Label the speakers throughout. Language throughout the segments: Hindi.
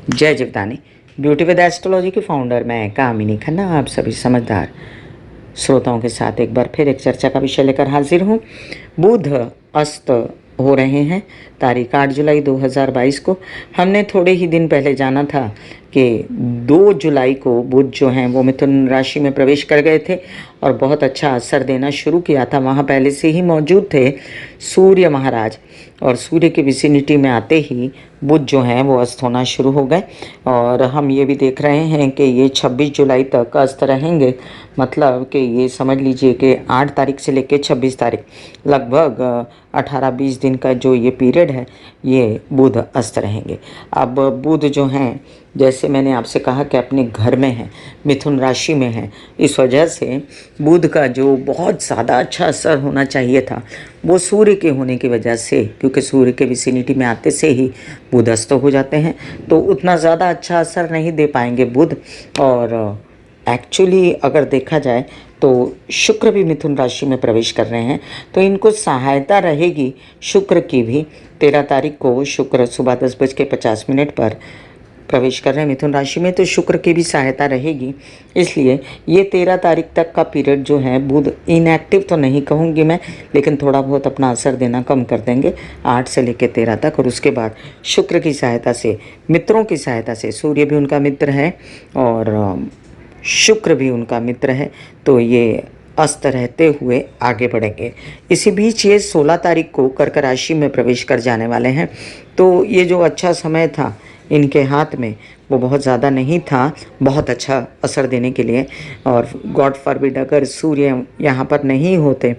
Speaker 1: जय जीवदानी। ब्यूटी विद एस्ट्रोलॉजी की फाउंडर मैं कामिनी खन्ना आप सभी समझदार श्रोताओं के साथ एक बार फिर एक चर्चा का विषय लेकर हाजिर हूँ। बुध अस्त हो रहे हैं तारीख 8 जुलाई 2022 को। हमने थोड़े ही दिन पहले जाना था कि 2 जुलाई को बुध जो हैं वो मिथुन राशि में प्रवेश कर गए थे और बहुत अच्छा असर देना शुरू किया था। वहाँ पहले से ही मौजूद थे सूर्य महाराज और सूर्य की विसिनिटी में आते ही बुध जो हैं वो अस्त होना शुरू हो गए और हम ये भी देख रहे हैं कि ये 26 जुलाई तक अस्त रहेंगे। मतलब कि ये समझ लीजिए कि 8 तारीख से लेकर 26 तारीख लगभग 18-20 दिन का जो ये पीरियड है ये बुध अस्त रहेंगे। अब बुध जो हैं जैसे मैंने आपसे कहा कि अपने घर में है, मिथुन राशि में है, इस वजह से बुध का जो बहुत ज़्यादा अच्छा असर होना चाहिए था वो सूर्य के होने की वजह से, क्योंकि सूर्य के विसिनिटी में आते से ही बुध अस्त हो जाते हैं तो उतना ज़्यादा अच्छा असर नहीं दे पाएंगे बुध। और एक्चुअली अगर देखा जाए तो शुक्र भी मिथुन राशि में प्रवेश कर रहे हैं तो इनको सहायता रहेगी शुक्र की भी। 13 तारीख को शुक्र सुबह 10:50 पर प्रवेश कर रहे हैं मिथुन राशि में तो शुक्र की भी सहायता रहेगी। इसलिए ये 13 तारीख तक का पीरियड जो है बुध इनएक्टिव तो नहीं कहूँगी मैं, लेकिन थोड़ा बहुत अपना असर देना कम कर देंगे 8 से लेकर 13 तक। और उसके बाद शुक्र की सहायता से, मित्रों की सहायता से, सूर्य भी उनका मित्र है और शुक्र भी उनका मित्र है तो ये अस्त रहते हुए आगे बढ़ेंगे। इसी बीच ये 16 तारीख को कर्क राशि में प्रवेश कर जाने वाले हैं तो ये जो अच्छा समय था इनके हाथ में वो बहुत ज़्यादा नहीं था बहुत अच्छा असर देने के लिए। और गॉड फॉरबिड अगर सूर्य यहाँ पर नहीं होते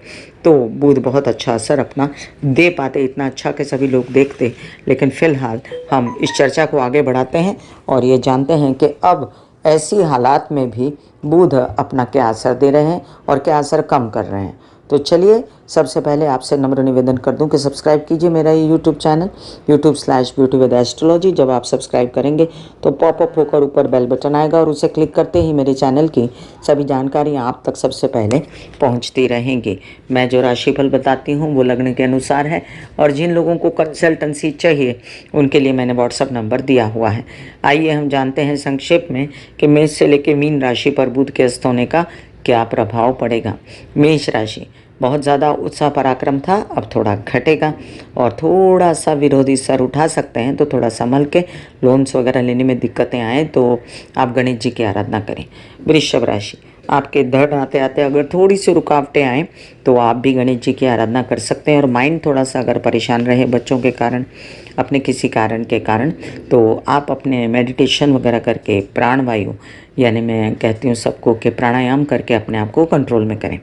Speaker 1: तो बुध बहुत अच्छा असर अपना दे पाते, इतना अच्छा कि सभी लोग देखते। लेकिन फ़िलहाल हम इस चर्चा को आगे बढ़ाते हैं और ये जानते हैं कि अब ऐसी हालात में भी बुध अपना क्या असर दे रहे हैं और क्या असर कम कर रहे हैं। तो चलिए सबसे पहले आपसे नम्र निवेदन कर दूं कि सब्सक्राइब कीजिए मेरा ये यूट्यूब चैनल YouTube/ब्यूटी विद एस्ट्रोलॉजी। जब आप सब्सक्राइब करेंगे तो पॉपअप होकर ऊपर बेल बटन आएगा और उसे क्लिक करते ही मेरे चैनल की सभी जानकारियाँ आप तक सबसे पहले पहुँचती रहेंगी। मैं जो राशिफल बताती हूँ वो लग्न के अनुसार है और जिन लोगों को कंसल्टेंसी चाहिए उनके लिए मैंने व्हाट्सअप नंबर दिया हुआ है। आइए हम जानते हैं संक्षेप में कि मेष से लेकर मीन राशि पर बुध के अस्त होने का क्या प्रभाव पड़ेगा। मेष राशि बहुत ज़्यादा उत्साह पराक्रम था, अब थोड़ा घटेगा और थोड़ा सा विरोधी सर उठा सकते हैं तो थोड़ा संभल के, लोन्स वगैरह लेने में दिक्कतें आए तो आप गणेश जी की आराधना करें। वृषभ राशि आपके धड़ आते आते अगर थोड़ी सी रुकावटें आएँ तो आप भी गणेश जी की आराधना कर सकते हैं। और माइंड थोड़ा सा अगर परेशान रहे बच्चों के कारण, अपने किसी कारण के कारण, तो आप अपने मेडिटेशन वगैरह करके प्राणवायु, यानी मैं कहती हूँ सबको कि प्राणायाम करके अपने आप को कंट्रोल में करें।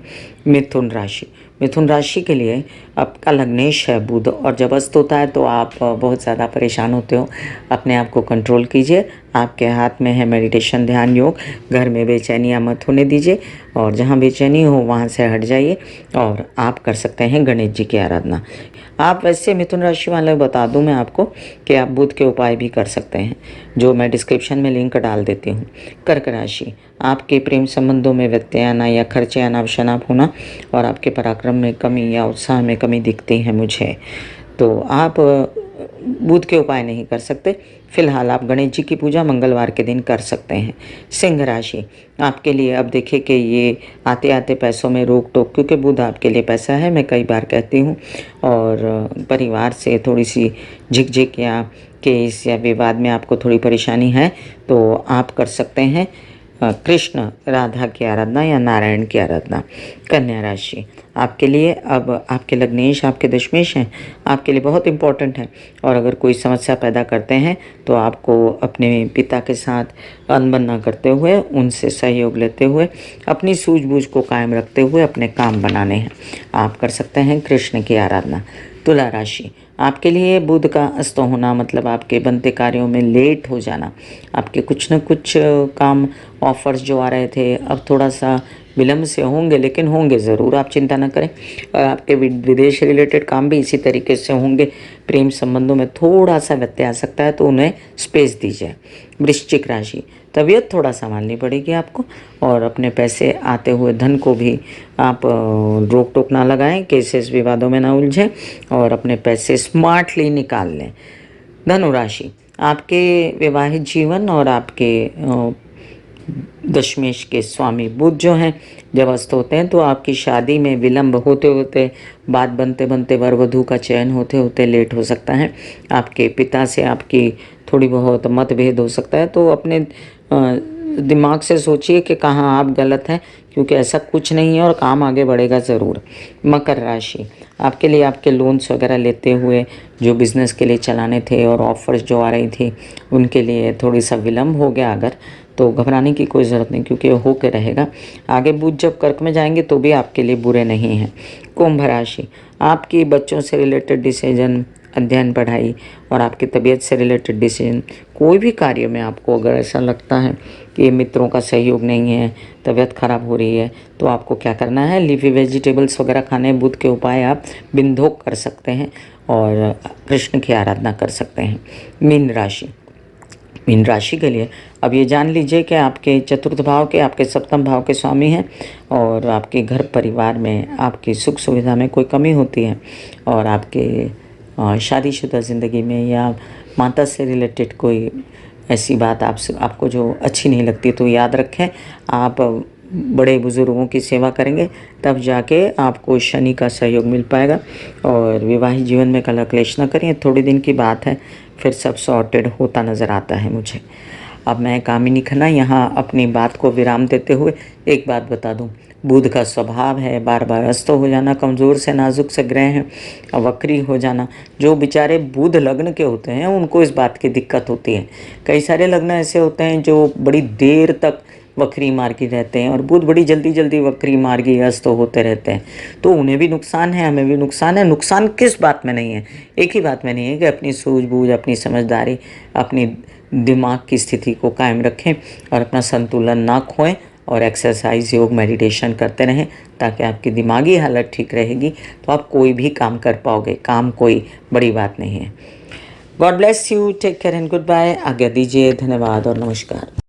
Speaker 1: मिथुन राशि के लिए आपका लग्नेश है बुध और जब अस्त होता है तो आप बहुत ज़्यादा परेशान होते हो। अपने आप को कंट्रोल कीजिए, आपके हाथ में है मेडिटेशन, ध्यान, योग। घर में बेचैनियाँ मत होने दीजिए और जहाँ बेचैनी हो वहाँ से हट जाइए और आप कर सकते हैं गणेश जी की आराधना। आप वैसे मिथुन राशि वाले बता दूं मैं आपको कि आप बुध के उपाय भी कर सकते हैं जो मैं डिस्क्रिप्शन में लिंक डाल देती हूँ। कर्क राशि आपके प्रेम संबंधों में व्यत्यय आना या खर्चे अनाप शनाप होना और आपके पराक्रम में कमी या उत्साह में कमी दिखती है मुझे, तो आप बुध के उपाय नहीं कर सकते। फिलहाल आप गणेश जी की पूजा मंगलवार के दिन कर सकते हैं। सिंह राशि आपके लिए अब देखिए कि ये आते आते पैसों में रोक टोक, क्योंकि बुध आपके लिए पैसा है, मैं कई बार कहती हूँ, और परिवार से थोड़ी सी झिकझिक या केस या विवाद में आपको थोड़ी परेशानी है तो आप कर सकते हैं कृष्ण राधा की आराधना या नारायण की आराधना। कन्या राशि आपके लिए अब आपके लग्नेश, आपके दशमेश हैं, आपके लिए बहुत इम्पोर्टेंट है और अगर कोई समस्या पैदा करते हैं तो आपको अपने पिता के साथ अनबन ना करते हुए, उनसे सहयोग लेते हुए, अपनी सूझबूझ को कायम रखते हुए अपने काम बनाने हैं। आप कर सकते हैं कृष्ण की आराधना। तुला राशि आपके लिए बुध का अस्त होना मतलब आपके बनते कार्यों में लेट हो जाना, आपके कुछ न कुछ काम, ऑफर्स जो आ रहे थे अब थोड़ा सा विलम्ब से होंगे, लेकिन होंगे ज़रूर, आप चिंता न करें। और आपके विदेश रिलेटेड काम भी इसी तरीके से होंगे। प्रेम संबंधों में थोड़ा सा व्यत्यय आ सकता है तो उन्हें स्पेस दीजिए। वृश्चिक राशि तबीयत थोड़ा संभालनी पड़ेगी आपको और अपने पैसे आते हुए धन को भी आप रोक टोक ना लगाएं, केसेस विवादों में ना उलझें और अपने पैसे स्मार्टली निकाल लें। धनु राशि आपके विवाहित जीवन और आपके दशमेश के स्वामी बुध जो हैं जब अस्त होते हैं तो आपकी शादी में विलंब होते होते, बात बनते बनते, वर वधू का चयन होते होते लेट हो सकता है। आपके पिता से आपकी थोड़ी बहुत मतभेद हो सकता है, तो अपने दिमाग से सोचिए कि कहाँ आप गलत हैं, क्योंकि ऐसा कुछ नहीं है और काम आगे बढ़ेगा ज़रूर। मकर राशि, आपके लिए आपके लोन्स वगैरह लेते हुए जो बिज़नेस के लिए चलाने थे और ऑफ़र्स जो आ रही थी उनके लिए थोड़ी सा विलम्ब हो गया अगर, तो घबराने की कोई ज़रूरत नहीं, क्योंकि हो के रहेगा। आगे बुध जब कर्क में जाएंगे तो भी आपके लिए बुरे नहीं हैं। कुंभ राशि, आपकी बच्चों से रिलेटेड डिसीजन, अध्ययन, पढ़ाई और आपकी तबीयत से रिलेटेड डिसीजन, कोई भी कार्य में आपको अगर ऐसा लगता है कि मित्रों का सहयोग नहीं है, तबीयत खराब हो रही है, तो आपको क्या करना है, लीफी वेजिटेबल्स वगैरह खाने, बुध के उपाय आप बिंधोक कर सकते हैं और कृष्ण की आराधना कर सकते हैं। मीन राशि, मीन राशि के लिए अब ये जान लीजिए कि आपके चतुर्थ भाव के, आपके सप्तम भाव के स्वामी हैं और आपके घर परिवार में आपकी सुख सुविधा में कोई कमी होती है और आपके शादीशुदा ज़िंदगी में या माता से रिलेटेड कोई ऐसी बात आपको जो अच्छी नहीं लगती, तो याद रखें आप बड़े बुज़ुर्गों की सेवा करेंगे तब जाके आपको शनि का सहयोग मिल पाएगा। और विवाहित जीवन में कलह क्लेश न करें, थोड़ी दिन की बात है, फिर सब सॉर्टेड होता नज़र आता है मुझे। अब मैं कामिनी खन्ना यहाँ अपनी बात को विराम देते हुए एक बात बता दूँ, बुध का स्वभाव है बार बार अस्त हो जाना, कमज़ोर से नाजुक से ग्रह हैं वक्री हो जाना। जो बेचारे बुध लग्न के होते हैं उनको इस बात की दिक्कत होती है। कई सारे लग्न ऐसे होते हैं जो बड़ी देर तक वक्री मार्गी रहते हैं और बुध बड़ी जल्दी जल्दी वक्री मार्गी अस्त होते रहते हैं, तो उन्हें भी नुकसान है, हमें भी नुकसान है। नुकसान किस बात में नहीं है, एक ही बात में नहीं है कि अपनी सूझबूझ, अपनी समझदारी, अपनी दिमाग की स्थिति को कायम रखें और अपना संतुलन ना खोएं और एक्सरसाइज, योग, मेडिटेशन करते रहें, ताकि आपकी दिमागी हालत ठीक रहेगी तो आप कोई भी काम कर पाओगे। काम कोई बड़ी बात नहीं है। God bless you, take care and goodbye. आज्ञा दीजिए, धन्यवाद और नमस्कार।